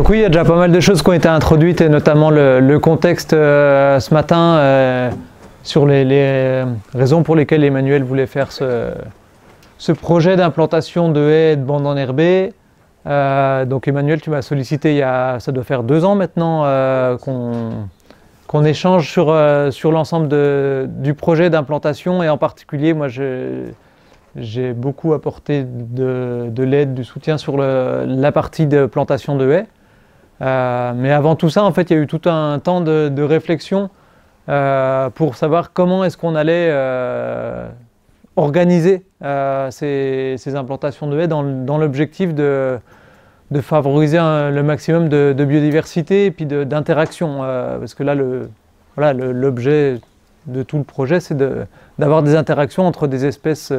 Donc oui, il y a déjà pas mal de choses qui ont été introduites, et notamment le contexte ce matin sur les raisons pour lesquelles Emmanuel voulait faire ce projet d'implantation de haies et de bandes enherbées. Donc Emmanuel, tu m'as sollicité ça doit faire 2 ans maintenant qu'on échange sur l'ensemble du projet d'implantation, et en particulier, moi j'ai beaucoup apporté de l'aide, du soutien sur la partie de plantation de haies. Mais avant tout ça, en fait, il y a eu tout un temps de réflexion pour savoir comment est-ce qu'on allait organiser ces implantations de haies dans l'objectif de favoriser le maximum de biodiversité et puis d'interaction. Parce que là, l'objet de tout le projet, c'est d'avoir des interactions entre des espèces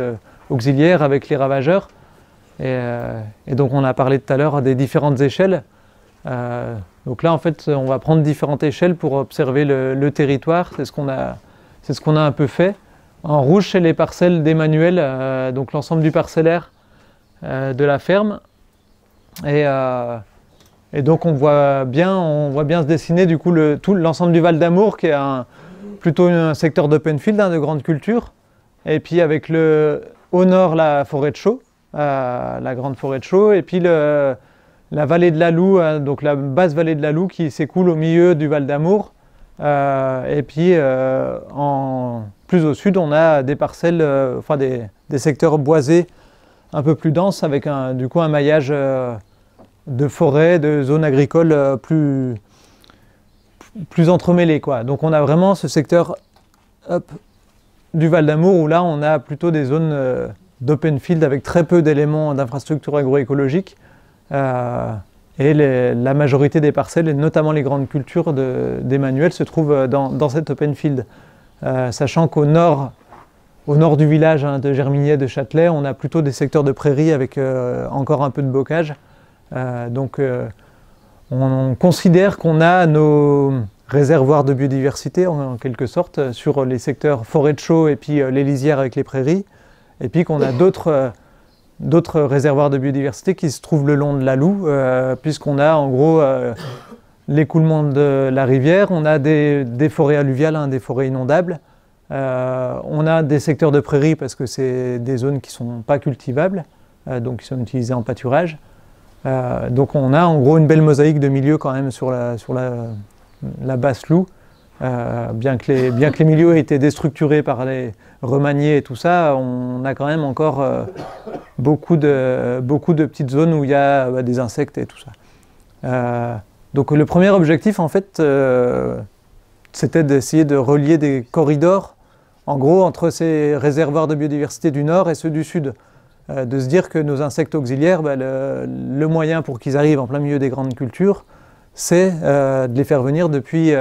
auxiliaires avec les ravageurs. Et donc on a parlé tout à l'heure des différentes échelles. Donc là, en fait, on va prendre différentes échelles pour observer le territoire. C'est ce qu'on a un peu fait. En rouge, c'est les parcelles d'Emmanuel, donc l'ensemble du parcellaire de la ferme. Et donc on voit bien se dessiner du coup tout l'ensemble du Val d'Amour, qui est plutôt un secteur d'open field, de grande culture. Et puis avec au nord la forêt de Chaux, la grande forêt de Chaux, et puis la vallée de la Loue, donc la basse vallée de la Loue qui s'écoule au milieu du Val d'Amour. Et puis plus au sud, on a des parcelles, des secteurs boisés un peu plus denses, avec du coup un maillage de forêts, de zones agricoles plus entremêlées, quoi. Donc on a vraiment ce secteur du Val d'Amour où là on a plutôt des zones d'open field avec très peu d'éléments d'infrastructures agroécologiques. Et la majorité des parcelles, et notamment les grandes cultures d'Emmanuel, se trouvent dans cet open field. Sachant qu'au nord du village de Germignet, de Châtelet, on a plutôt des secteurs de prairies avec encore un peu de bocage. Donc on considère qu'on a nos réservoirs de biodiversité en quelque sorte sur les secteurs forêt de Chaux et puis les lisières avec les prairies, et puis qu'on a d'autres réservoirs de biodiversité qui se trouvent le long de la Loue, puisqu'on a en gros l'écoulement de la rivière, on a des forêts alluviales, des forêts inondables, on a des secteurs de prairies parce que c'est des zones qui ne sont pas cultivables, donc qui sont utilisées en pâturage. Donc on a en gros une belle mosaïque de milieux quand même sur la basse Loue, bien que les milieux aient été déstructurés par les remaniés et tout ça, on a quand même encore beaucoup de petites zones où il y a des insectes et tout ça. Donc le premier objectif en fait, c'était d'essayer de relier des corridors en gros entre ces réservoirs de biodiversité du nord et ceux du sud. De se dire que nos insectes auxiliaires, le moyen pour qu'ils arrivent en plein milieu des grandes cultures, c'est de les faire venir depuis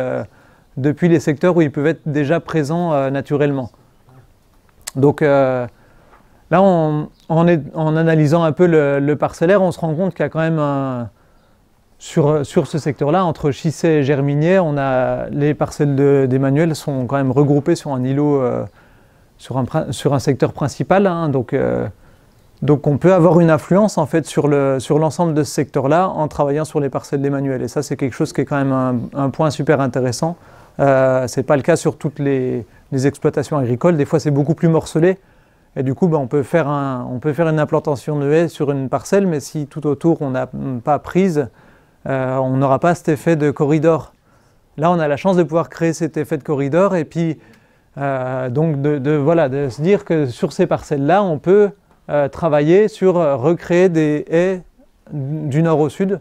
les secteurs où ils peuvent être déjà présents naturellement. Donc là, en analysant un peu le parcellaire, on se rend compte qu'il y a quand même sur ce secteur-là, entre Chissey et Germignet, les parcelles d'Emmanuel sont quand même regroupées sur un îlot, sur un secteur principal. Donc on peut avoir une influence en fait sur l'ensemble de ce secteur-là en travaillant sur les parcelles d'Emmanuel. Et ça, c'est quelque chose qui est quand même un point super intéressant. Ce n'est pas le cas sur toutes les exploitations agricoles. Des fois, c'est beaucoup plus morcelé. Et du coup, on peut faire une implantation de haies sur une parcelle, mais si tout autour, on n'a pas prise, on n'aura pas cet effet de corridor. Là, on a la chance de pouvoir créer cet effet de corridor et puis donc de se dire que sur ces parcelles-là, on peut travailler sur recréer des haies du nord au sud.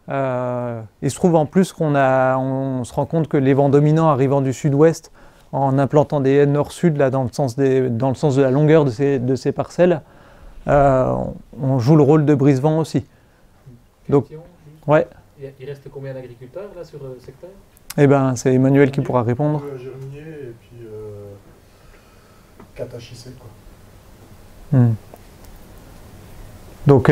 Il se trouve en plus on se rend compte que les vents dominants arrivant du sud-ouest, en implantant des haies nord-sud dans le sens de la longueur de ces parcelles, on joue le rôle de brise-vent aussi. Donc, ouais. Il reste combien d'agriculteurs là sur le secteur? Eh bien, c'est Emmanuel qui pourra répondre. Germignet et puis 4 à Chissey, quoi. Donc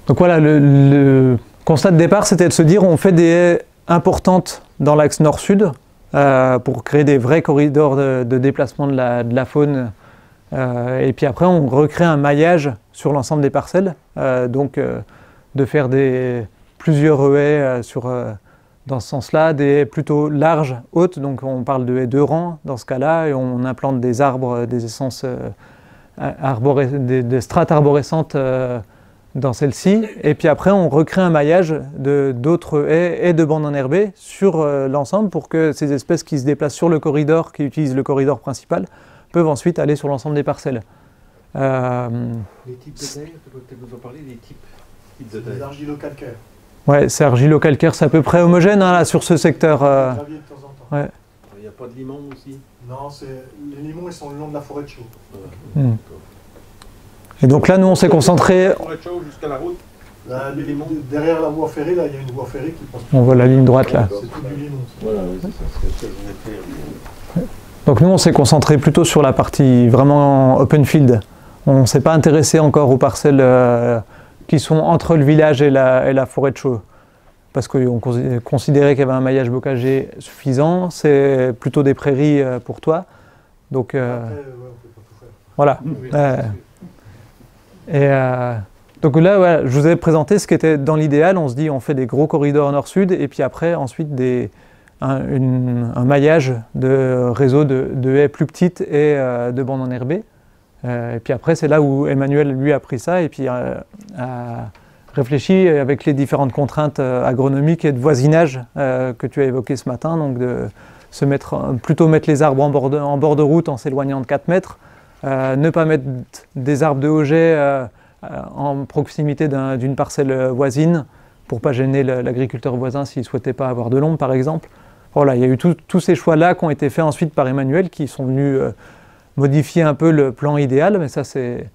voilà, le constat de départ, c'était de se dire on fait des haies importantes dans l'axe nord-sud pour créer des vrais corridors de déplacement de la faune. Et puis après, on recrée un maillage sur l'ensemble des parcelles. Donc de faire plusieurs haies dans ce sens-là, des haies plutôt larges, hautes, donc on parle de haies de rang dans ce cas-là, et on implante des arbres, des essences, des strates arborescentes dans celle-ci, et puis après on recrée un maillage d'autres haies et de bandes enherbées sur l'ensemble pour que ces espèces qui se déplacent sur le corridor, qui utilisent le corridor principal, peuvent ensuite aller sur l'ensemble des parcelles. Les types de taille, tu peux peut-être nous en parler, les types de taille. Des argilo-calcaires. Ouais, c'est argilo-calcaire, c'est à peu près homogène hein, là, sur ce secteur. Gravier de temps en temps. Ouais. Il n'y a pas de limon aussi? Non, les limons ils sont le long de la forêt de chaux. Et donc là, nous, on s'est concentré. Forêt de chaux jusqu'à la route. Là, derrière la voie ferrée, là, il y a une voie ferrée qui passe. On voit la ligne droite là. C'est tout du limon. Voilà, oui, c'est ça, c'est ce que je voulais faire. Donc nous, on s'est concentré plutôt sur la partie vraiment open field. On ne s'est pas intéressé encore aux parcelles qui sont entre le village et la forêt de chaux. Parce qu'on considérait qu'il y avait un maillage bocager suffisant. C'est plutôt des prairies pour toi. Donc Après, on peut pas tout faire. voilà. Donc là, voilà, je vous ai présenté ce qui était dans l'idéal. On se dit on fait des gros corridors nord-sud et puis après, ensuite, un maillage de réseaux de haies plus petites et de bandes enherbées. Et puis après, c'est là où Emmanuel, lui, a pris ça et puis a réfléchi avec les différentes contraintes agronomiques et de voisinage que tu as évoquées ce matin. Donc de plutôt mettre les arbres en bord de route en s'éloignant de 4 mètres. Ne pas mettre des arbres de Auger en proximité d'une parcelle voisine pour ne pas gêner l'agriculteur voisin s'il ne souhaitait pas avoir de l'ombre, par exemple. Voilà, il y a eu tous ces choix-là qui ont été faits ensuite par Emmanuel, qui sont venus modifier un peu le plan idéal, mais ça c'est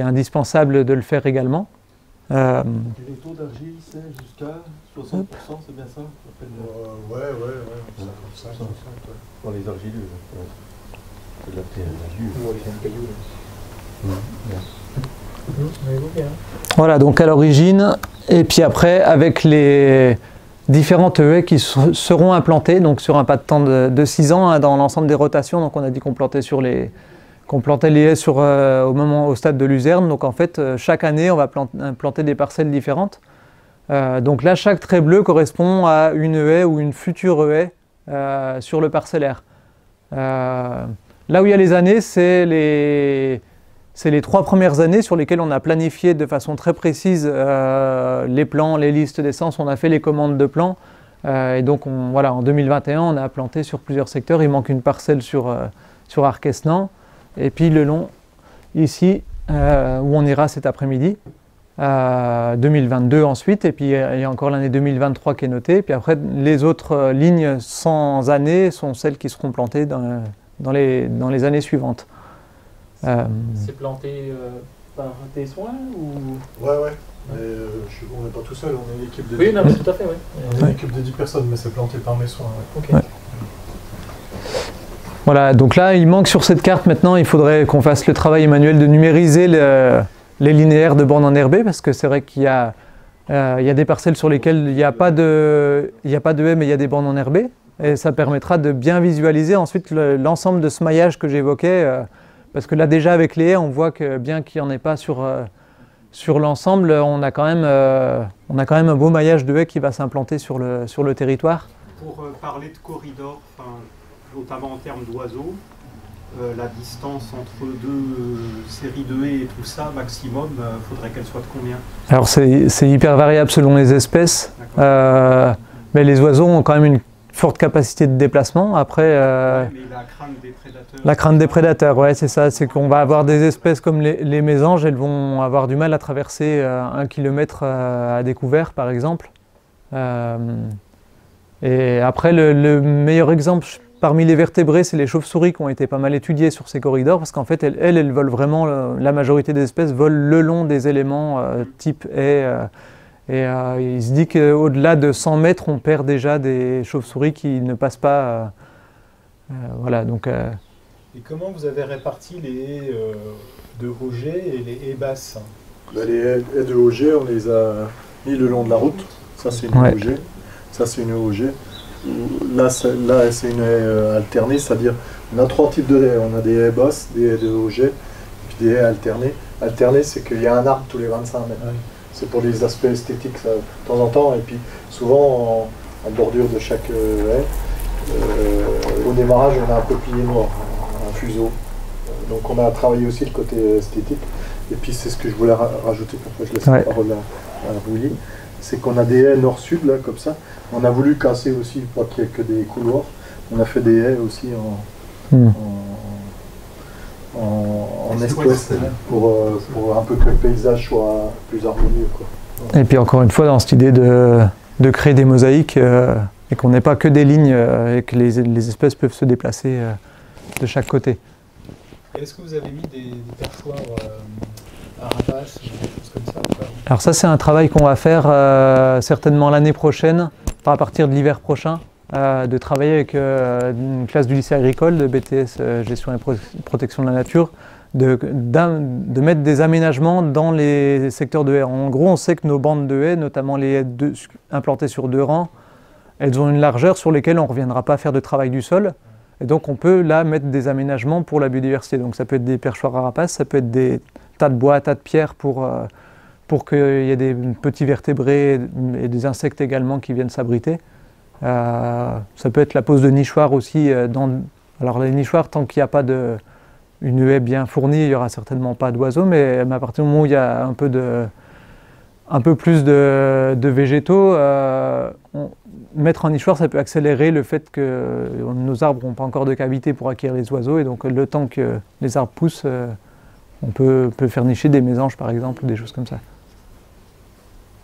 indispensable de le faire également. Et les taux d'argile, c'est jusqu'à 60%, c'est bien ça? Ouais, ça, comme ça, 60, ouais. Pour les argileux. C'est de la terre. Voilà, donc à l'origine, et puis après avec les différentes haies qui seront implantées, donc sur un pas de temps de 6 ans hein, dans l'ensemble des rotations. Donc on a dit qu'on plantait les haies au stade de luzerne. Donc en fait, chaque année, on va planter des parcelles différentes. Donc là, chaque trait bleu correspond à une haie ou une future haie sur le parcellaire. Là où il y a les années, c'est les 3 premières années sur lesquelles on a planifié de façon très précise les plans, les listes d'essence, on a fait les commandes de plans. Et donc voilà, en 2021, on a planté sur plusieurs secteurs. Il manque une parcelle sur Arquesnan. Et puis le long, ici, où on ira cet après-midi. 2022 ensuite, et puis il y a encore l'année 2023 qui est notée. Et puis après, les autres lignes sans année sont celles qui seront plantées dans les années suivantes. C'est planté par tes soins ou... Ouais. Mais on n'est pas tout seul, on est une équipe de 10 Oui, non, mais tout à fait, oui. On est une équipe de 10 personnes, mais c'est planté par mes soins. Ouais. Ok. Ouais. Voilà, donc là, il manque sur cette carte maintenant, il faudrait qu'on fasse le travail manuel de numériser les linéaires de bandes enherbées, parce que c'est vrai qu'il y a des parcelles sur lesquelles il n'y a pas de haies, mais il y a des bandes enherbées. Et ça permettra de bien visualiser ensuite l'ensemble de ce maillage que j'évoquais. Parce que là, déjà, avec les haies, on voit que bien qu'il n'y en ait pas sur l'ensemble, on a quand même un beau maillage de haies qui va s'implanter sur le territoire. Pour parler de corridor, notamment en termes d'oiseaux, la distance entre deux séries de haies et tout ça, maximum, faudrait qu'elle soit de combien? Alors c'est hyper variable selon les espèces, mais les oiseaux ont quand même une forte capacité de déplacement. Après, ouais, mais la crainte des prédateurs. La crainte des prédateurs, ouais, c'est ça. C'est qu'on va avoir des espèces comme les mésanges, elles vont avoir du mal à traverser 1 kilomètre à découvert, par exemple. Et après, le meilleur exemple parmi les vertébrés, c'est les chauves-souris qui ont été pas mal étudiées sur ces corridors, parce qu'en fait, elles volent vraiment, la majorité des espèces volent le long des éléments type haies. Il se dit qu'au-delà de 100 mètres, on perd déjà des chauves-souris qui ne passent pas. Voilà, donc... Et comment vous avez réparti les haies de Auger et les haies basses? Les haies de Auger, on les a mis le long de la route. Ça, c'est une haie Auger. Ça, c'est une haie Auger. Là, c'est une haie alternée, c'est-à-dire on a 3 types de haies. On a des haies basses, des haies de Auger, et puis des haies alternées. Alternées, c'est qu'il y a un arbre tous les 25 mètres. Oui. C'est pour les aspects esthétiques, ça, de temps en temps, et puis souvent en bordure de chaque haie. Au démarrage, on a un peuplier noir, un fuseau. Donc on a travaillé aussi le côté esthétique. Et puis c'est ce que je voulais rajouter, après je laisse la parole à Rouilly. C'est qu'on a des haies nord-sud, là, comme ça. On a voulu casser aussi, pas qu'il n'y ait que des couloirs. On a fait des haies aussi en est-ouest pour un peu que le paysage soit plus harmonieux, quoi. Et puis encore une fois, dans cette idée de créer des mosaïques et qu'on n'ait pas que des lignes et que les espèces peuvent se déplacer de chaque côté. Est-ce que vous avez mis des perchoirs à rapaces ou des choses comme ça ou pas? Alors ça, c'est un travail qu'on va faire certainement l'année prochaine, à partir de l'hiver prochain, de travailler avec une classe du lycée agricole de BTS Gestion et Protection de la Nature, de mettre des aménagements dans les secteurs de haies. En gros, on sait que nos bandes de haies, notamment les haies implantées sur 2 rangs, elles ont une largeur sur lesquelles on ne reviendra pas faire de travail du sol. Et donc on peut là mettre des aménagements pour la biodiversité. Donc ça peut être des perchoirs à rapaces, ça peut être des tas de bois, tas de pierres pour qu'il y ait des petits vertébrés et des insectes également qui viennent s'abriter. Ça peut être la pose de nichoirs aussi. Alors les nichoirs, tant qu'il n'y a pas une haie bien fournie, il n'y aura certainement pas d'oiseaux, mais à partir du moment où il y a un peu plus de végétaux, mettre un nichoir, ça peut accélérer le fait que nos arbres n'ont pas encore de cavité pour accueillir les oiseaux, et donc le temps que les arbres poussent, on peut faire nicher des mésanges par exemple, ou des choses comme ça.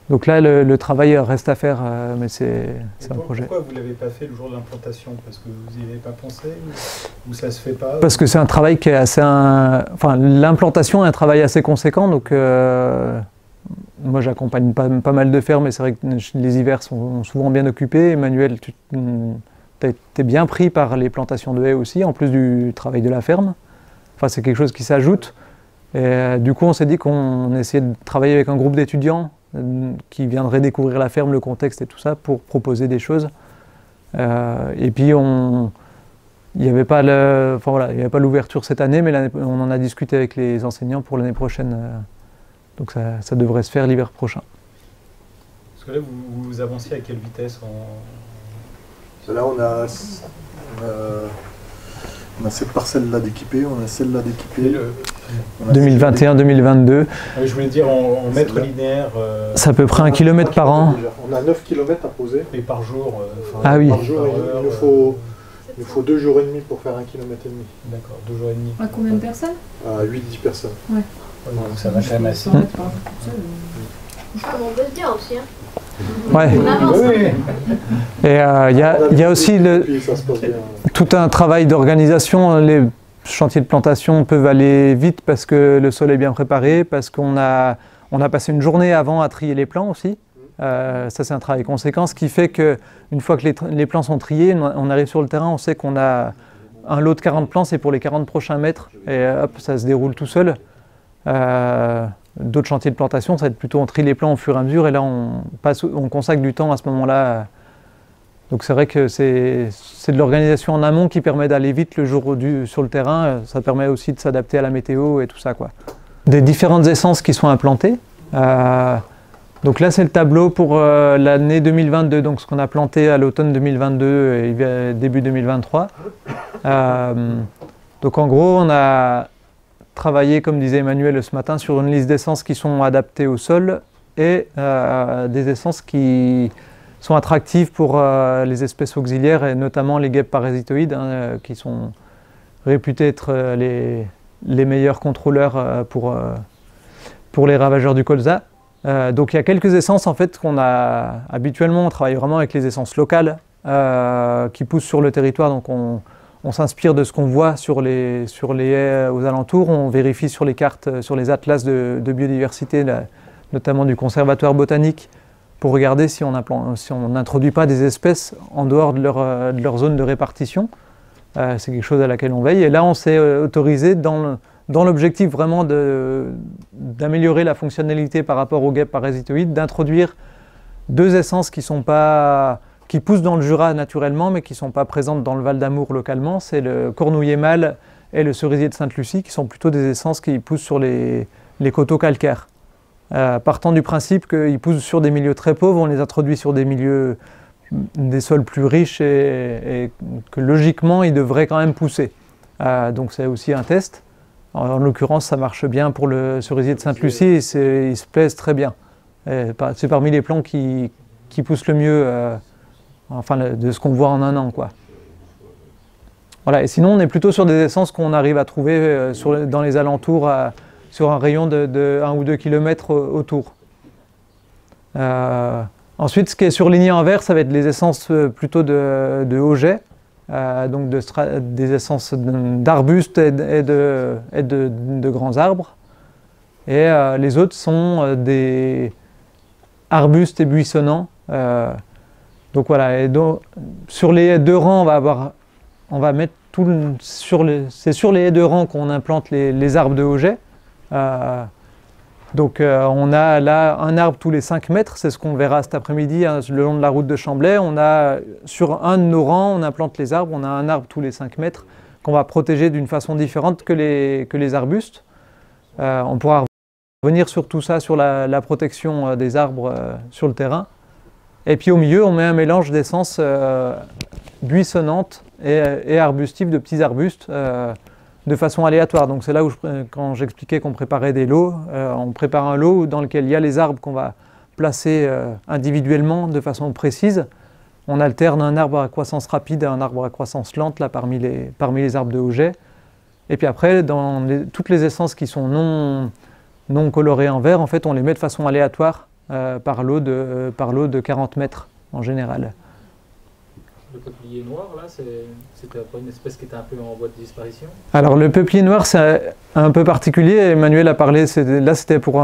Donc là, le travail reste à faire, mais c'est un projet. Pourquoi vous ne l'avez pas fait le jour de l'implantation? Parce que vous n'y avez pas pensé ou ça se fait pas? Parce que c'est un travail qui est assez... Enfin, l'implantation est un travail assez conséquent, donc moi j'accompagne pas mal de fermes, mais c'est vrai que les hivers sont souvent bien occupés. Emmanuel, tu es bien pris par les plantations de haies aussi, en plus du travail de la ferme. Enfin, c'est quelque chose qui s'ajoute. Et du coup, on s'est dit qu'on essayait de travailler avec un groupe d'étudiants qui viendraient découvrir la ferme, le contexte et tout ça, pour proposer des choses. Et puis, il n'y avait pas l'ouverture cette année, mais on en a discuté avec les enseignants pour l'année prochaine. Donc ça devrait se faire l'hiver prochain. Parce que là, vous avancez à quelle vitesse Là, on a cette parcelle-là d'équiper, on a celle-là d'équiper. 2021-2022. Je voulais dire en mètres linéaires. C'est à peu près 1 km par an. On a 9 km à poser. Et par jour Ah oui. Par jour, il nous faut 2 jours et demi pour faire 1,5 km. D'accord, 2 jours et demi. À combien de personnes? À 8-10 personnes. Ouais. Donc ça va quand même assez. On peut le dire aussi. Ouais. Et il y a aussi tout un travail d'organisation. Les chantiers de plantation peuvent aller vite parce que le sol est bien préparé, parce qu'on a passé une journée avant à trier les plants aussi. Ça, c'est un travail conséquent, ce qui fait qu'une fois que les plants sont triés, on arrive sur le terrain, on sait qu'on a un lot de 40 plants, c'est pour les 40 prochains mètres, et hop, ça se déroule tout seul. D'autres chantiers de plantation, ça va être plutôt on trie les plants au fur et à mesure, et là on consacre du temps à ce moment-là. Donc c'est vrai que c'est de l'organisation en amont qui permet d'aller vite le jour sur le terrain. Ça permet aussi de s'adapter à la météo et tout ça, quoi. Des différentes essences qui sont implantées. Donc là c'est le tableau pour l'année 2022, donc ce qu'on a planté à l'automne 2022 et début 2023. Donc en gros on a travaillé, comme disait Emmanuel ce matin, sur une liste d'essences qui sont adaptées au sol et des essences qui sont attractives pour les espèces auxiliaires et notamment les guêpes parasitoïdes qui sont réputés être les meilleurs contrôleurs pour les ravageurs du colza. Donc il y a quelques essences en fait qu'on a habituellement, on travaille vraiment avec les essences locales qui poussent sur le territoire, donc on s'inspire de ce qu'on voit sur les haies aux alentours, on vérifie sur les cartes, sur les atlas de biodiversité, notamment du conservatoire botanique, pour regarder si on n'introduit pas des espèces en dehors de leur zone de répartition. C'est quelque chose à laquelle on veille. Et là, on s'est autorisé, dans l'objectif vraiment d'améliorer la fonctionnalité par rapport aux guêpes parasitoïdes, d'introduire 2 essences qui poussent dans le Jura naturellement, mais qui ne sont pas présentes dans le Val d'Amour localement. C'est le cornouiller mâle et le cerisier de Sainte-Lucie, qui sont plutôt des essences qui poussent sur les coteaux calcaires. partant du principe qu'ils poussent sur des milieux très pauvres, on les introduit sur des sols plus riches et que logiquement ils devraient quand même pousser. Donc c'est aussi un test. En l'occurrence, ça marche bien pour le cerisier de Sainte-Lucie et ils se plaisent très bien. C'est parmi les plants qui poussent le mieux, enfin de ce qu'on voit en un an, quoi. Voilà. Et sinon, on est plutôt sur des essences qu'on arrive à trouver dans les alentours, sur un rayon de 1 ou 2 km autour. Ensuite, ce qui est surligné en vert, ça va être les essences plutôt de Auget. Donc des essences d'arbustes et de grands arbres. Et les autres sont des arbustes et buissonnants. Donc voilà, et donc, sur les haies de rang, on va mettre c'est sur les haies de rang qu'on implante les arbres de Auget. Donc on a là un arbre tous les 5 mètres, c'est ce qu'on verra cet après-midi hein, le long de la route de Chamblay. Sur un de nos rangs, on implante les arbres, on a un arbre tous les 5 mètres qu'on va protéger d'une façon différente que les arbustes. On pourra revenir sur tout ça, sur la protection des arbres sur le terrain. Et puis au milieu, on met un mélange d'essences buissonnantes et arbustives, de petits arbustes. De façon aléatoire. Donc c'est là où, quand j'expliquais qu'on préparait des lots, on prépare un lot dans lequel il y a les arbres qu'on va placer individuellement de façon précise. On alterne un arbre à croissance rapide et un arbre à croissance lente là, parmi les arbres de Auget. Et puis après, dans toutes les essences qui sont non colorées en vert, en fait, on les met de façon aléatoire par lot de 40 mètres en général. Le peuplier noir, là, c'était pas une espèce qui était un peu en voie de disparition? Alors le peuplier noir, c'est un peu particulier. Emmanuel a parlé, là c'était pour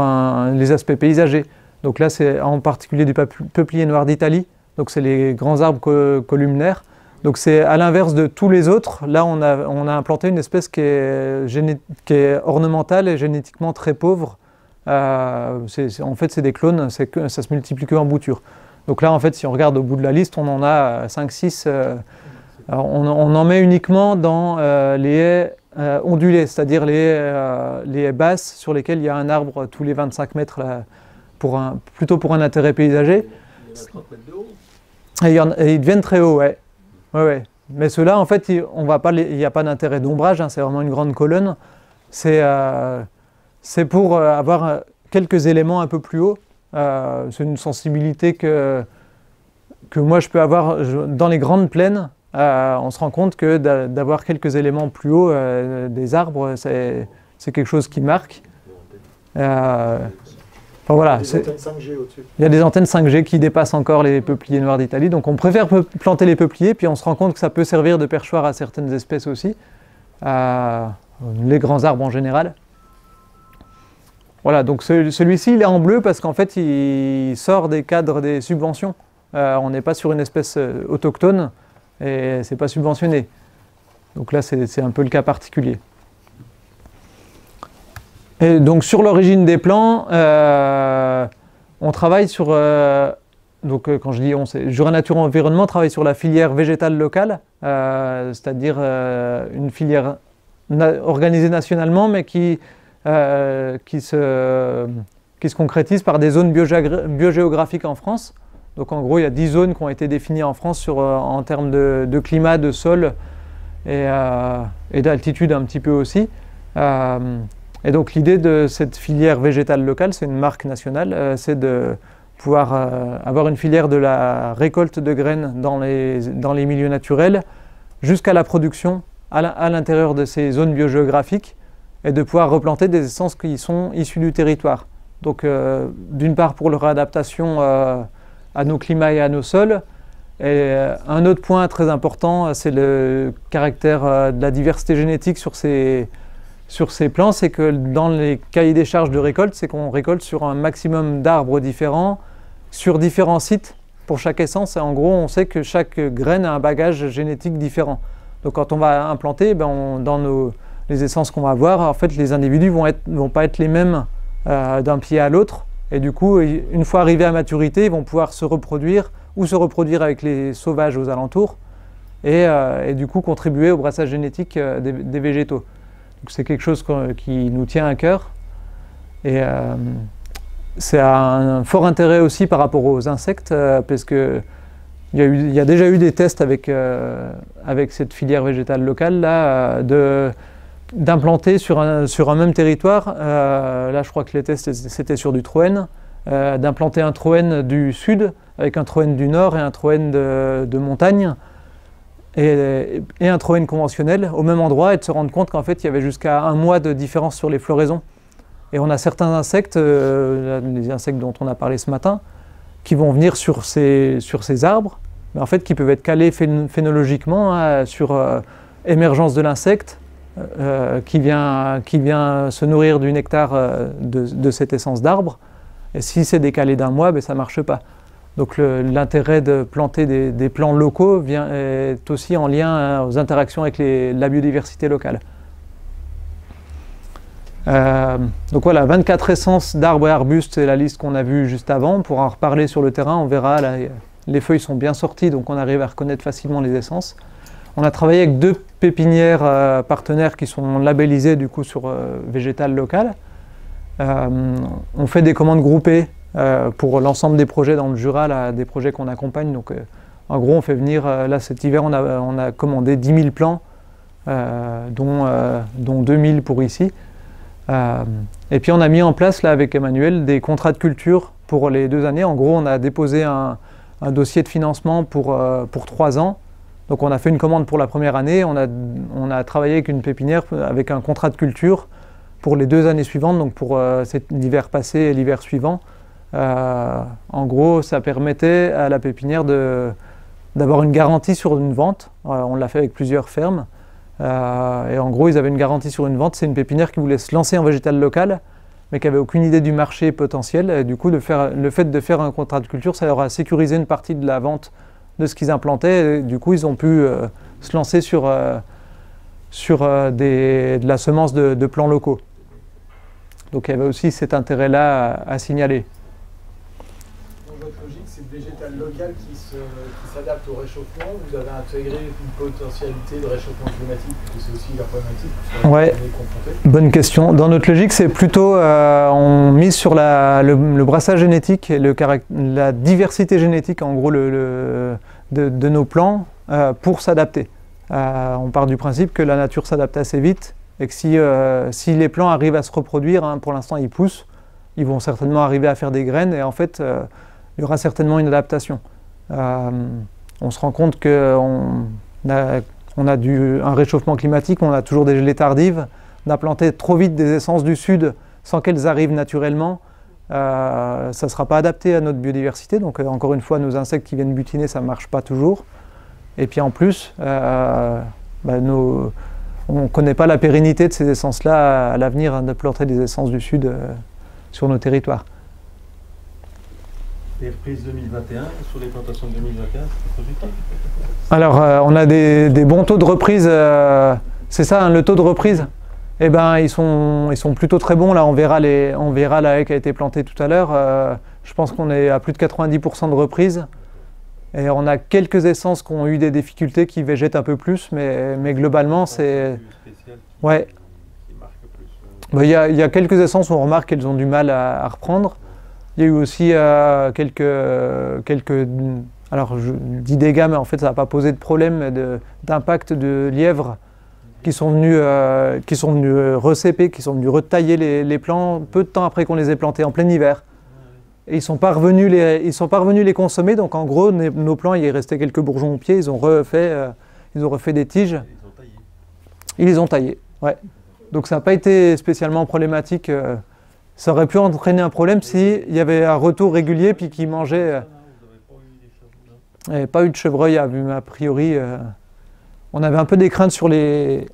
les aspects paysagers. Donc là, c'est en particulier du peuplier noir d'Italie. Donc c'est les grands arbres columnaires. Donc c'est à l'inverse de tous les autres. Là, on a implanté une espèce qui est ornementale et génétiquement très pauvre. En fait, c'est des clones, ça se multiplie qu'en bouture. Donc là, en fait, si on regarde au bout de la liste, on en a 5-6. On en met uniquement dans les haies ondulées, c'est-à-dire les haies basses sur lesquelles il y a un arbre tous les 25 mètres, là, plutôt pour un intérêt paysager. Il y en a 30 mètres de haut. Et ils deviennent très hauts, ouais. Ouais. Mais ceux-là, en fait, il n'y a pas d'intérêt d'ombrage, hein, c'est vraiment une grande colonne. C'est pour avoir quelques éléments un peu plus hauts. C'est une sensibilité que moi je peux avoir dans les grandes plaines. On se rend compte que d'avoir quelques éléments plus hauts des arbres, c'est quelque chose qui marque. Voilà, des antennes 5G au-dessus. Il y a des antennes 5G qui dépassent encore les peupliers noirs d'Italie. Donc on préfère planter les peupliers, puis on se rend compte que ça peut servir de perchoir à certaines espèces aussi, les grands arbres en général. Voilà, donc celui-ci, il est en bleu parce qu'en fait, il sort des cadres des subventions. On n'est pas sur une espèce autochtone et c'est pas subventionné. Donc là, c'est un peu le cas particulier. Et donc sur l'origine des plants, on travaille sur... donc quand je dis on, c'est Jura Nature Environnement travaille sur la filière végétale locale, c'est-à-dire une filière organisée nationalement, mais qui se concrétise par des zones biogéographiques en France. Donc en gros, il y a 10 zones qui ont été définies en France en termes de climat, de sol et d'altitude un petit peu aussi. Et donc l'idée de cette filière végétale locale, c'est une marque nationale, c'est de pouvoir avoir une filière de la récolte de graines dans les milieux naturels jusqu'à la production à l'intérieur de ces zones biogéographiques, et de pouvoir replanter des essences qui sont issues du territoire. Donc d'une part pour leur adaptation à nos climats et à nos sols, et un autre point très important, c'est le caractère de la diversité génétique sur ces plants, c'est que dans les cahiers des charges de récolte, c'est qu'on récolte sur un maximum d'arbres différents, sur différents sites pour chaque essence, et en gros on sait que chaque graine a un bagage génétique différent. Donc quand on va implanter, dans les essences qu'on va avoir, en fait les individus vont pas être les mêmes d'un pied à l'autre, et du coup une fois arrivés à maturité, ils vont pouvoir se reproduire avec les sauvages aux alentours, et du coup contribuer au brassage génétique des végétaux. Donc c'est quelque chose qui nous tient à cœur, et c'est un fort intérêt aussi par rapport aux insectes, parce que il y a déjà eu des tests avec cette filière végétale locale là, d'implanter sur un même territoire. Là, je crois que les tests c'était sur du Troène, d'implanter un Troène du sud avec un Troène du nord et un Troène de montagne et un Troène conventionnel au même endroit, et de se rendre compte qu'en fait il y avait jusqu'à 1 mois de différence sur les floraisons. Et on a certains insectes, les insectes dont on a parlé ce matin, qui vont venir sur ces arbres, mais en fait qui peuvent être calés phénologiquement sur émergence de l'insecte qui vient se nourrir du nectar de cette essence d'arbre. Et si c'est décalé d'1 mois, ben, ça ne marche pas. Donc l'intérêt de planter des plants locaux est aussi en lien aux interactions avec la biodiversité locale. Donc voilà, 24 essences d'arbres et arbustes, c'est la liste qu'on a vue juste avant. Pour en reparler sur le terrain, on verra, là, les feuilles sont bien sorties, donc on arrive à reconnaître facilement les essences. On a travaillé avec 2 pépinières partenaires qui sont labellisées du coup sur végétal local. On fait des commandes groupées pour l'ensemble des projets dans le Jura, là, des projets qu'on accompagne. Donc en gros, on fait venir, là cet hiver, on a commandé 10 000 plants, dont 2 000 pour ici. Et puis on a mis en place là avec Emmanuel des contrats de culture pour les 2 années. En gros, on a déposé un dossier de financement pour 3 ans. Donc on a fait une commande pour la première année, on a travaillé avec une pépinière avec un contrat de culture pour les 2 années suivantes, donc pour l'hiver passé et l'hiver suivant. En gros, ça permettait à la pépinière d'avoir une garantie sur une vente. On l'a fait avec plusieurs fermes. Et en gros, ils avaient une garantie sur une vente. C'est une pépinière qui voulait se lancer en végétal local, mais qui n'avait aucune idée du marché potentiel. Et du coup, le fait de faire un contrat de culture, ça leur a sécurisé une partie de la vente de ce qu'ils implantaient. Et du coup, ils ont pu se lancer sur de la semence de plants locaux. Donc il y avait aussi cet intérêt-là à signaler. Votre logique, c'est le végétal local qui s'adapte au réchauffement. Vous avez intégré une potentialité de réchauffement climatique, puisque c'est aussi la problématique. Ouais, bonne question. Dans notre logique, c'est plutôt, on mise sur le brassage génétique et la diversité génétique, en gros, de nos plants pour s'adapter. On part du principe que la nature s'adapte assez vite et que si les plants arrivent à se reproduire, hein, pour l'instant ils poussent, ils vont certainement arriver à faire des graines et en fait, il y aura certainement une adaptation. On se rend compte qu'on a un réchauffement climatique, on a toujours des gelées tardives, on a planté trop vite des essences du sud sans qu'elles arrivent naturellement. Ça ne sera pas adapté à notre biodiversité, donc encore une fois, nos insectes qui viennent butiner, ça ne marche pas toujours. Et puis en plus, on ne connaît pas la pérennité de ces essences-là à l'avenir, hein, de planter des essences du sud sur nos territoires. Les reprises 2021 sur les plantations de 2021, c'est positif. Alors, on a des bons taux de reprise. C'est ça, hein, le taux de reprise. Eh ben, ils sont plutôt très bons. Là, on verra la haie qui a été plantée tout à l'heure. Je pense qu'on est à plus de 90% de reprise. Et on a quelques essences qui ont eu des difficultés, qui végètent un peu plus, mais globalement, c'est... Ouais. Il y a quelques essences où on remarque qu'elles ont du mal à reprendre. Il y a eu aussi quelques... Alors, je dis dégâts, mais en fait, ça n'a pas posé de problème d'impact de lièvres qui sont venus recéper, qui sont venus retailler les plants peu de temps après qu'on les ait plantés, en plein hiver. Et ils ne sont pas revenus les consommer, donc en gros, nos plants, il est resté quelques bourgeons au pied, ils ont refait des tiges. Ils les ont taillés, ouais. Donc ça n'a pas été spécialement problématique. Ça aurait pu entraîner un problème s'il y avait un retour régulier puis qu'ils mangeaient. Il n'y avait pas eu de chevreuil a priori. On avait un peu des craintes sur les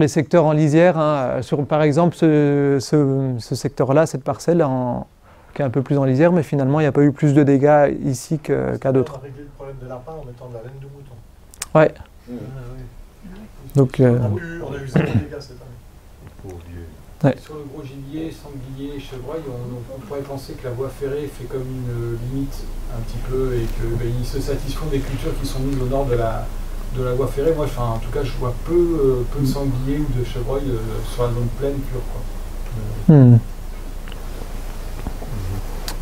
secteurs en lisière, hein, par exemple ce secteur-là, cette parcelle qui est un peu plus en lisière, mais finalement il n'y a pas eu plus de dégâts ici qu'à d'autres. On a réglé le problème de lapin en mettant de la laine de mouton. Ouais. Donc, on a eu 0 dégâts cette année. Ouais. Sur le gros gibier, sanglier, chevreuil, on pourrait penser que la voie ferrée fait comme une limite un petit peu et qu'ils se satisfont des cultures qui sont mises au nord de la voie ferrée. Moi, en tout cas, je vois peu de sangliers ou de chevreuil sur la zone pleine pure, quoi.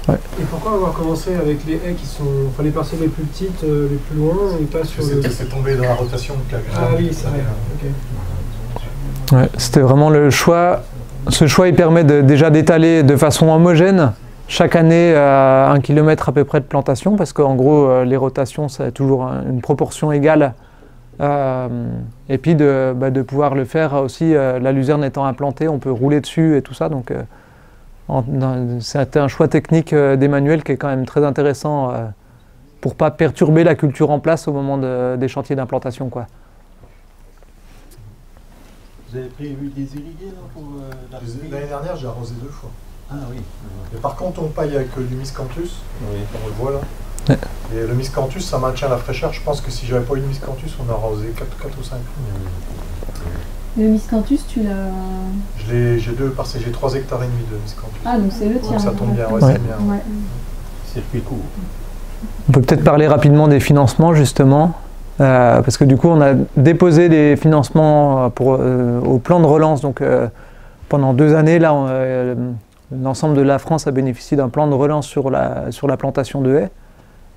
Ouais. Et pourquoi avoir commencé avec les haies qui sont, enfin les parcelles les plus petites, les plus loin, et pas sur le... C'est tombé dans la rotation de la Ah oui, c'est vrai, ok. Ouais, c'était vraiment le choix. Ce choix, il permet déjà d'étaler de façon homogène chaque année à 1 km à peu près de plantation, parce qu'en gros, les rotations, c'est toujours une proportion égale. Et puis de pouvoir le faire aussi, la luzerne étant implantée, on peut rouler dessus et tout ça. Donc, c'était un choix technique d'Emmanuel qui est quand même très intéressant pour ne pas perturber la culture en place au moment des chantiers d'implantation, quoi. Vous avez prévu des irrigués là, pour L'année dernière, j'ai arrosé 2 fois. Ah oui. Mais par contre, on paille avec du miscanthus, Oui. on le voit là. Ouais. Et le miscanthus, ça maintient la fraîcheur. Je pense que si j'avais pas eu de miscanthus, on aurait arrosé 4 ou 5. Le miscanthus, tu l'as... J'ai 2 parce que j'ai 3 hectares et demi de miscanthus. Ah, donc c'est le tien. Donc ça tombe bien, ouais, Ouais. c'est bien. Ouais. Circuit court. On peut peut-être parler rapidement des financements, justement, parce que du coup, on a déposé des financements au plan de relance. Donc, pendant 2 années, là, l'ensemble de la France a bénéficié d'un plan de relance sur la plantation de haies,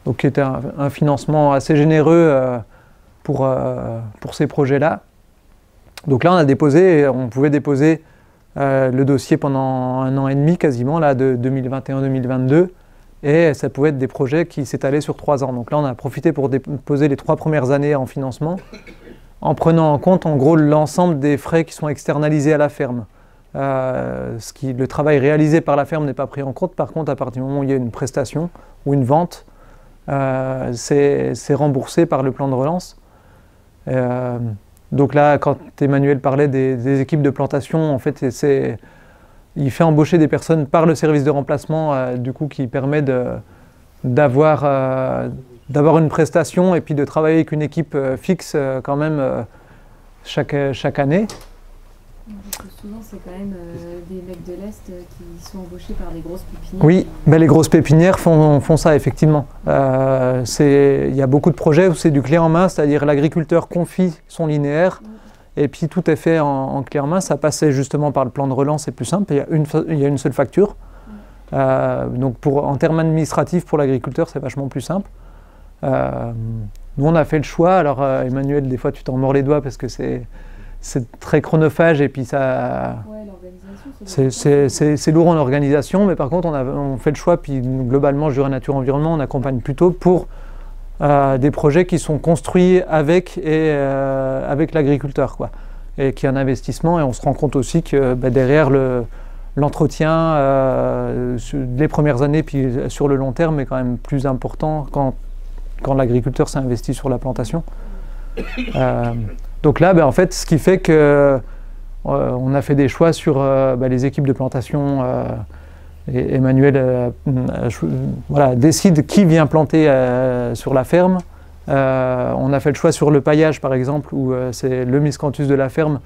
donc qui était un financement assez généreux pour ces projets-là. Donc là, on pouvait déposer le dossier pendant 1 an et demi quasiment, là, de 2021-2022. Et ça pouvait être des projets qui s'étalaient sur 3 ans. Donc là, on a profité pour déposer les 3 premières années en financement, en prenant en compte, en gros, l'ensemble des frais qui sont externalisés à la ferme. Le travail réalisé par la ferme n'est pas pris en compte. Par contre, à partir du moment où il y a une prestation ou une vente, c'est remboursé par le plan de relance. Donc là, quand Emmanuel parlait des équipes de plantation, en fait, il fait embaucher des personnes par le service de remplacement, du coup, qui permet d'avoir une prestation et puis de travailler avec une équipe fixe quand même chaque année. Parce que souvent, c'est quand même des mecs de l'Est qui sont embauchés par des grosses pépinières. Oui, ben les grosses pépinières font ça, effectivement. Il y a beaucoup de projets où c'est du clé en main, c'est-à-dire l'agriculteur confie son linéaire. Et puis tout est fait en clé en main. Ça passait justement par le plan de relance, c'est plus simple. Il y a une seule facture. Donc en termes administratifs, pour l'agriculteur, c'est vachement plus simple. Nous, on a fait le choix. Alors Emmanuel, des fois, tu t'en mords les doigts parce que c'est très chronophage et puis ça... Ouais, l'organisation, c'est lourd en organisation. Mais par contre, on fait le choix. Puis globalement, Jura Nature Environnement, on accompagne plutôt pour... des projets qui sont construits avec l'agriculteur, quoi, et qui est un investissement. Et on se rend compte aussi que derrière l'entretien, les premières années, puis sur le long terme, est quand même plus important quand l'agriculteur s'investit sur la plantation. Donc là, en fait, ce qui fait que on a fait des choix sur les équipes de plantation. Et Emmanuel décide qui vient planter sur la ferme. On a fait le choix sur le paillage, par exemple, où c'est le miscanthus de la ferme.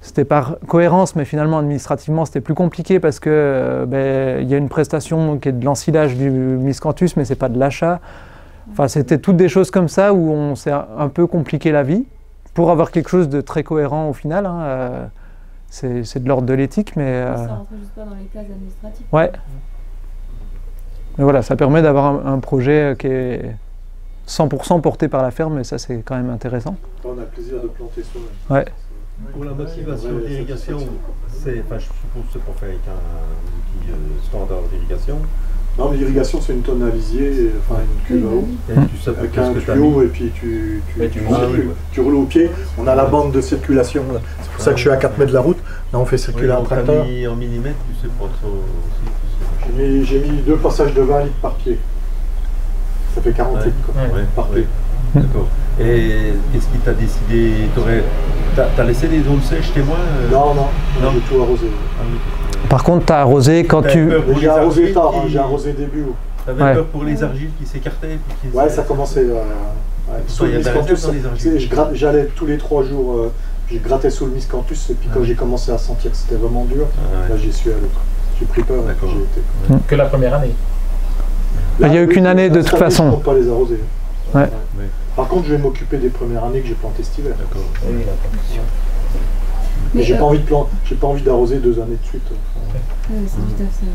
C'était par cohérence, mais finalement, administrativement, c'était plus compliqué parce que il y a une prestation qui est de l'ensilage du miscanthus, mais ce n'est pas de l'achat. Enfin, c'était toutes des choses comme ça où on s'est un peu compliqué la vie pour avoir quelque chose de très cohérent au final. C'est de l'ordre de l'éthique, mais... Ça rentre juste pas dans les cases administratives. Ouais. Mais voilà, ça permet d'avoir un projet qui est 100% porté par la ferme, et ça, c'est quand même intéressant. On a le plaisir de planter sur Ouais. Pour la motivation d'irrigation, je suppose que c'est pour faire avec un outil standard d'irrigation. Non, mais l'irrigation, c'est une tonne à visier, enfin une cuve à eau, avec un tuyau, et puis tu roules au pied. On a la bande de circulation, là. C'est pour ça que je suis à 4 mètres de la route. Là, on fait circuler un tracteur. Mis en millimètres, tu sais pas trop aussi. J'ai mis 2 passages de 20 litres par pied. Ça fait 40 litres, quoi, par pied. D'accord. Et qu'est-ce qui t'a décidé? T'as laissé les zones sèches chez moi Non, j'ai tout arrosé. Par contre, tu as arrosé quand tu... J'ai arrosé tard, j'ai arrosé début août. T'avais peur pour les argiles qui s'écartaient? Ouais, ça commençait. J'allais tous les 3 jours, je grattais sous le miscanthus, et puis quand j'ai commencé à sentir que c'était vraiment dur, là j'y suis allé. J'ai pris peur. Que la première année. Il n'y a eu qu'une année de toute façon. Je ne peux pas les arroser. Ouais. Par contre, je vais m'occuper des premières années que j'ai plantées cet hiver. D'accord. Mais j'ai pas envie d'arroser 2 années de suite. C'est du taf, ça.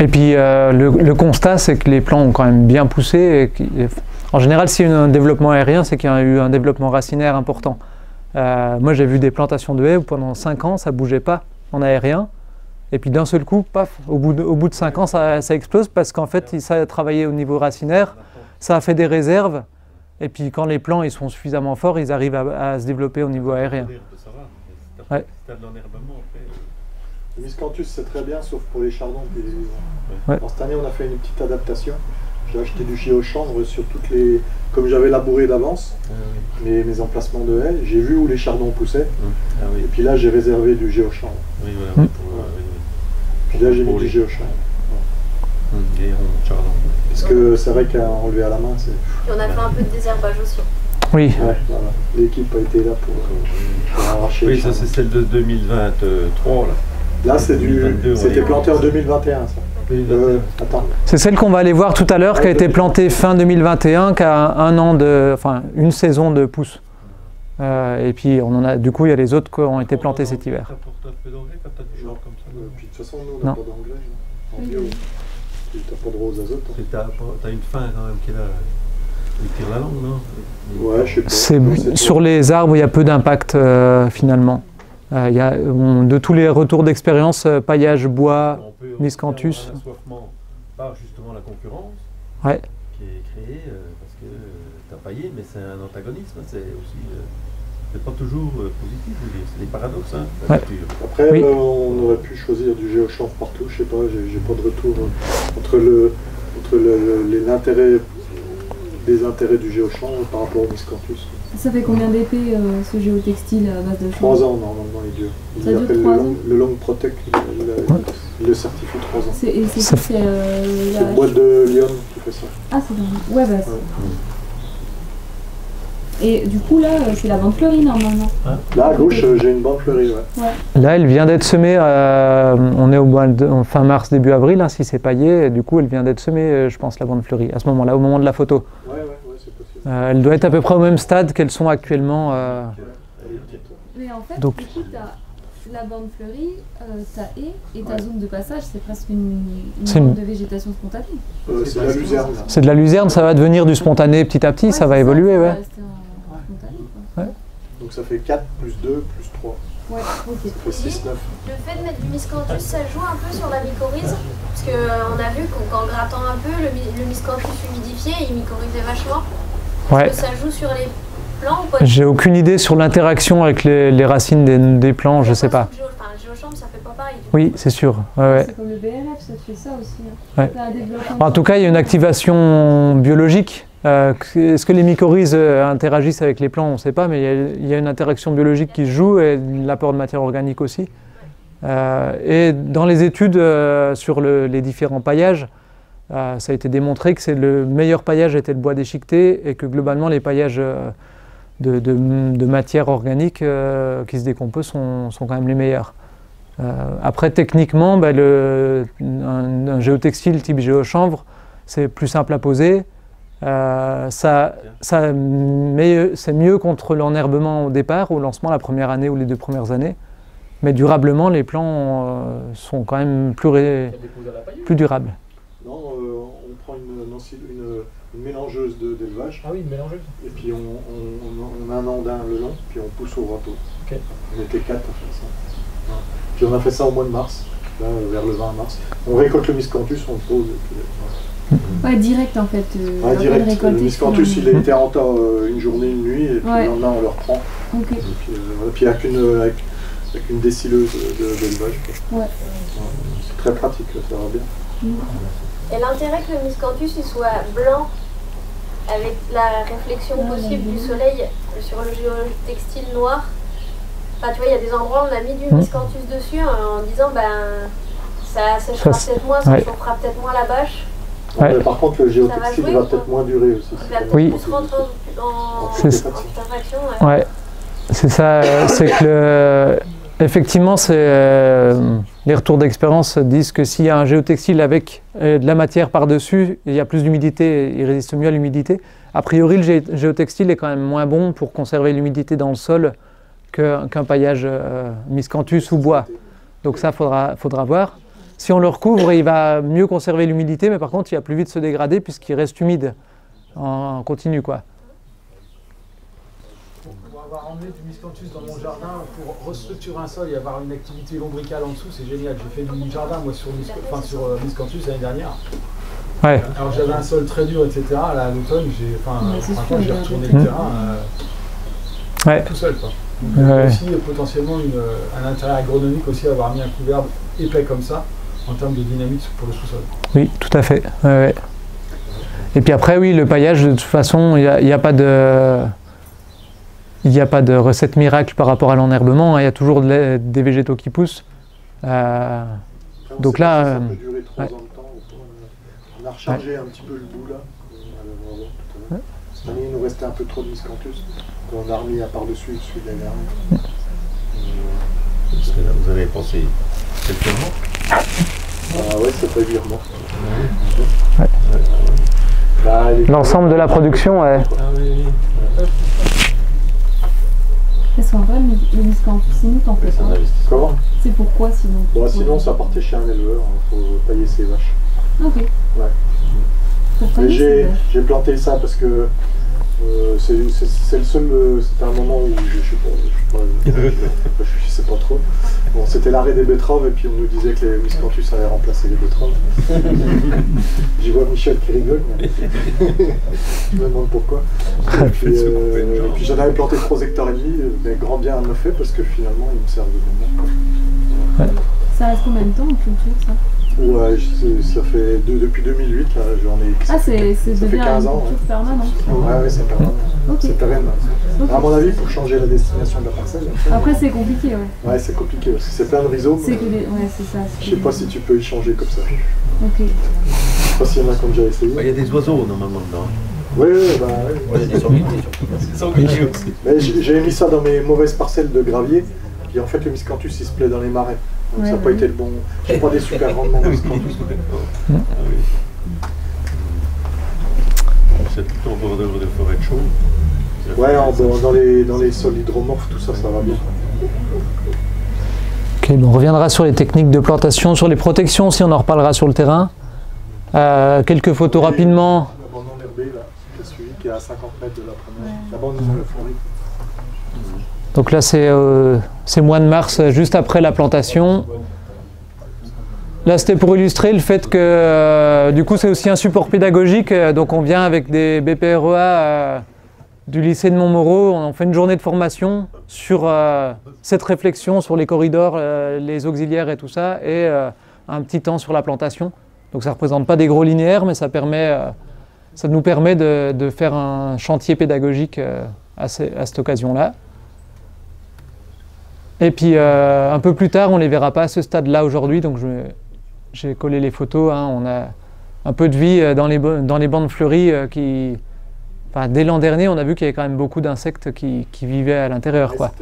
Et puis le constat, c'est que les plants ont quand même bien poussé. En général, s'il y a eu un développement aérien, c'est qu'il y a eu un développement racinaire important. Moi, j'ai vu des plantations de haies où pendant 5 ans, ça ne bougeait pas en aérien. Et puis d'un seul coup, paf, au bout de 5 ans, ça explose parce qu'en fait, ça a travaillé au niveau racinaire, ça a fait des réserves. Et puis quand les plants ils sont suffisamment forts, ils arrivent à se développer au niveau aérien. Ouais. Le miscanthus, c'est très bien, sauf pour les chardons. Ouais. Cette année, on a fait une petite adaptation. J'ai acheté du géochanvre sur toutes les... Comme j'avais labouré d'avance mes emplacements de haies, j'ai vu où les chardons poussaient. Et puis là, j'ai réservé du géochanvre. Oui, voilà. Puis là, j'ai mis du géochanvre. Chardon. Parce que c'est vrai qu'à enlever à la main, c'est... Et on a fait un peu de désherbage aussi. Oui. Ouais, voilà. L'équipe a été là pour arracher. Oui, ça c'est celle de 2023 là. Là, c'était planté en 2021, ça. Attends. C'est celle qu'on va aller voir tout à l'heure, qui a été plantée fin 2021, qui a une saison de pousse. Et puis, du coup, il y a les autres qui ont été plantés cet hiver. Puis de toute façon, nous, on n'a pas d'engrais. Tu n'as pas de rose azote. T'as une fin quand même qui est là. Il tire la langue, non? Ouais, je sais pas. Sur les arbres, il y a peu d'impact finalement. Il y a, de tous les retours d'expérience, paillage, bois, miscanthus. Un assoiffement par justement la concurrence qui est créée parce que tu as paillé, mais c'est un antagonisme. C'est aussi c'est pas toujours positif. C'est des paradoxes. Hein, la nature. Après, on aurait pu choisir du géochanvre partout. Je sais pas, j'ai pas de retour entre l'intérêt des intérêts du géochanvre par rapport au miscanthus. Ça fait combien d'épées ce géotextile à base de chanvre? 3 ans normalement il dure. Ça dure 3 ans. Le Long Protect, il le certifie 3 ans. C'est la boîte de Lyon qui fait ça. Ah c'est bon. Ouais, bah Et du coup là, c'est la bande fleurie normalement. Là à gauche, j'ai une bande fleurie, Là, elle vient d'être semée, on est au mois fin mars, début avril, hein, si c'est paillé, et du coup elle vient d'être semée, je pense, la bande fleurie, à ce moment-là, au moment de la photo. Elle doit être à peu près au même stade qu'elles sont actuellement. Mais en fait, donc, du coup, tu as la bande fleurie, ta haie et ta zone de passage, c'est presque une zone de végétation spontanée. C'est de la luzerne. C'est de la luzerne, ça va devenir du spontané petit à petit, ça va évoluer. Donc ça fait 4 plus 2 plus 3. Ouais, ok. Ça fait 6, 9. Le fait de mettre du miscanthus, ça joue un peu sur la mycorhize. Parce qu'on a vu qu'en grattant un peu, le miscanthus humidifié, il mycorhizait vachement. Est-ce que ça joue sur les plants ou pas? J'ai aucune idée sur l'interaction avec les racines des plants, je sais pas. Le géochanvre, ça fait pas pareil. Oui, c'est sûr. C'est comme le BRF, ça fait ça aussi. En tout cas, il y a une activation biologique. Est-ce que les mycorhizes interagissent avec les plants? On ne sait pas, mais il y a une interaction biologique qui se joue et l'apport de matière organique aussi. Et dans les études sur les différents paillages, ça a été démontré que le meilleur paillage était le bois déchiqueté et que globalement les paillages de matière organique qui se décomposent sont quand même les meilleurs. Après, techniquement, un géotextile type géochanvre, c'est plus simple à poser. C'est mieux contre l'enherbement au départ, au lancement, la première année ou les 2 premières années. Mais durablement, les plants sont quand même plus durables. Non, on prend une mélangeuse d'élevage. Ah oui, une mélangeuse. Et puis on a un andin le long, puis on pousse au râteau. Okay. On était 4 à faire ça. Puis on a fait ça au mois de mars, là, vers le 20 mars. On récolte le miscanthus, on le pose. Et puis, ouais, direct en fait. Direct. Le miscanthus, il a été en temps une journée, une nuit, et puis le lendemain on le reprend. Okay. Et puis avec une décileuse d'élevage. Ouais. C'est très pratique, ça va bien. Et l'intérêt que le miscanthus il soit blanc, avec la réflexion possible du soleil sur le géotextile noir. Enfin, tu vois, il y a des endroits où on a mis du miscanthus dessus en disant ça séchera peut-être moins, ça chauffera peut-être moins la bâche. Ouais. Par contre, le géotextile va peut-être moins durer aussi. Il va peut-être plus rentrer en interaction. Ouais, c'est ça. C'est que effectivement, les retours d'expérience disent que s'il y a un géotextile avec de la matière par-dessus, il y a plus d'humidité, il résiste mieux à l'humidité. A priori, le géotextile est quand même moins bon pour conserver l'humidité dans le sol qu'un paillage miscanthus ou bois. Donc ça, faudra voir. Si on le recouvre, il va mieux conserver l'humidité, mais par contre, il va plus vite se dégrader puisqu'il reste humide en continu, quoi. Pour avoir emmené du miscanthus dans mon jardin, pour restructurer un sol et avoir une activité lombricale en dessous, c'est génial. J'ai fait du jardin, moi, sur miscanthus l'année dernière. Ouais. Alors j'avais un sol très dur, etc. Là, à l'automne, j'ai retourné le terrain tout seul, quoi. Donc, aussi potentiellement un intérêt agronomique aussi avoir mis un couvert épais comme ça en termes de dynamique pour le sous-sol. Oui, tout à fait. Ouais. Et puis après, oui, le paillage, de toute façon, il n'y a pas de recette miracle par rapport à l'enherbement. Il y a toujours des végétaux qui poussent. Donc là, ça peut durer 3 ans de temps. On a rechargé un petit peu le bout là. Cette année, il nous restait un peu trop de miscanthus. On a remis à par-dessus celui de l'année dernière. Parce que là, vous avez pensé quelques mois. Ah ouais, c'est régulièrement. Ouais. L'ensemble de la production, ouais. Est-ce qu'en vrai, le miscanthus, sinon t'en fais pas? Comment? C'est pourquoi sinon? Bon, sinon, ça partait chez un éleveur. Il faut pailler ses vaches. Ok. Ouais. J'ai planté ça parce que c'est le seul. C'était un moment où je sais pas trop. Bon, c'était l'arrêt des betteraves et puis on nous disait que les miscanthus allaient remplacer les betteraves. J'y vois Michel qui rigole, mais je me demande pourquoi. Et puis j'en avais planté 3,5 hectares, mais grand bien me fait parce que finalement ils me servent de bon. Ouais. Ça reste combien de temps en culture ça? Ouais, ça fait depuis 2008, là, j'en ai. Ah, ça fait 15 ans. C'est permanent. Ouais, c'est permanent. Okay. C'est pérenne. Okay. À mon avis, il faut changer la destination de la parcelle. Après, c'est compliqué, ouais. Ouais, c'est compliqué parce que c'est plein de rhizomes. Ouais, c'est ça. Je sais pas si tu peux y changer comme ça. Ok. Je sais pas s'il y en a qui ont déjà essayé. Il y a des oiseaux normalement dedans. Oui, bah oui. Il y a des sangliers surtout. Des sangliers aussi. Mais j'ai mis ça dans mes mauvaises parcelles de gravier. Puis en fait, le miscanthus, il se plaît dans les marais. Donc ça n'a pas été le bon. J'ai pas des super rendements de miscanthus. C'est tout en bordure de forêt de chaume. Ouais, dans les sols hydromorphes, tout ça, ça va bien. Ok, bon, on reviendra sur les techniques de plantation, sur les protections aussi, on en reparlera sur le terrain. Quelques photos rapidement. La bande enherbée, là, c'est celui qui est à 50 mètres de la première. La bande fleurie. Donc là, c'est mois de mars, juste après la plantation. Là, c'était pour illustrer le fait que, du coup, c'est aussi un support pédagogique. Donc, on vient avec des BPREA du lycée de Montmoreau. On fait une journée de formation sur cette réflexion sur les corridors, les auxiliaires et tout ça, et un petit temps sur la plantation. Donc, ça ne représente pas des gros linéaires, mais ça nous permet de faire un chantier pédagogique à cette occasion-là. Et puis un peu plus tard, on ne les verra pas à ce stade-là aujourd'hui, donc j'ai collé les photos. Hein, on a un peu de vie dans les bandes fleuries enfin, dès l'an dernier, on a vu qu'il y avait quand même beaucoup d'insectes qui vivaient à l'intérieur. Quand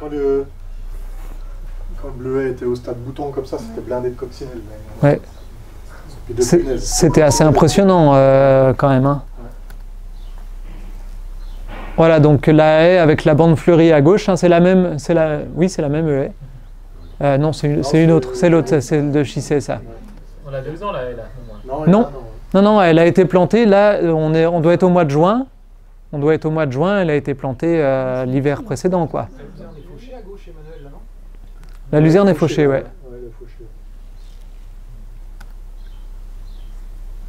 le bleuet était au stade bouton comme ça, c'était blindé de coccinelles. Ouais. C'était assez impressionnant quand même. Hein. Voilà, donc la haie avec la bande fleurie à gauche, hein, c'est la même haie. Non, c'est une autre, c'est l'autre, c'est celle de Chissé, ça. On a 2 ans la haie là. Non, elle a été plantée, là, on doit être au mois de juin. Elle a été plantée l'hiver précédent, quoi. La luzerne est fauchée à gauche, Emmanuel, là, non? La luzerne est fauchée, ouais.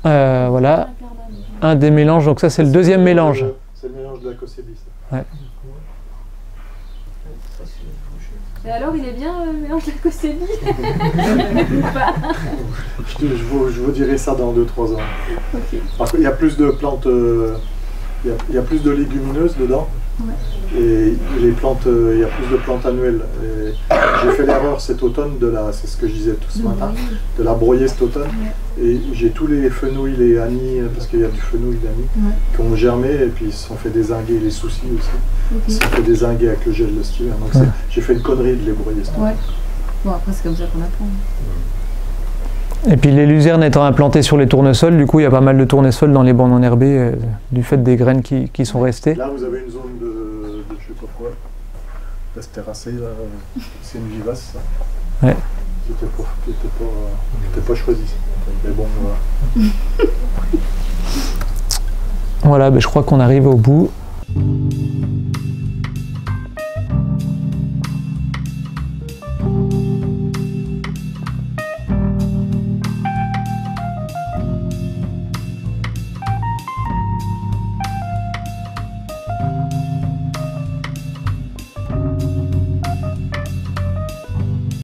Voilà, un des mélanges, donc ça c'est le deuxième mélange. C'est le mélange de la Cossébi, ça. Ouais. Et alors, il est bien le mélange de la Cossébi? Je vous dirai ça dans 2-3 ans. Okay. Parce qu'il y a plus de plantes, il y a plus de légumineuses dedans. Ouais. Et les plantes, il y a plus de plantes annuelles. J'ai fait l'erreur cet automne c'est ce que je disais tout ce matin, de la broyer cet automne. Ouais. Et j'ai tous les fenouils, les anis, parce qu'il y a du fenouil d'anis, qui ont germé et puis ils se sont fait dézinguer, les soucis aussi. Ils se sont fait dézinguer avec le gel de cet hiver. Donc j'ai fait une connerie de les broyer cet automne. Bon, après c'est comme ça qu'on apprend. Et puis les luzernes étant implantées sur les tournesols, du coup il y a pas mal de tournesols dans les bandes enherbées du fait des graines qui sont restées. Là vous avez une zone de je sais pas quoi, là c'est terrassé, là, c'est une vivace ça. Ouais. qui n'était pas choisi. Mais bon, voilà. Voilà, ben je crois qu'on arrive au bout.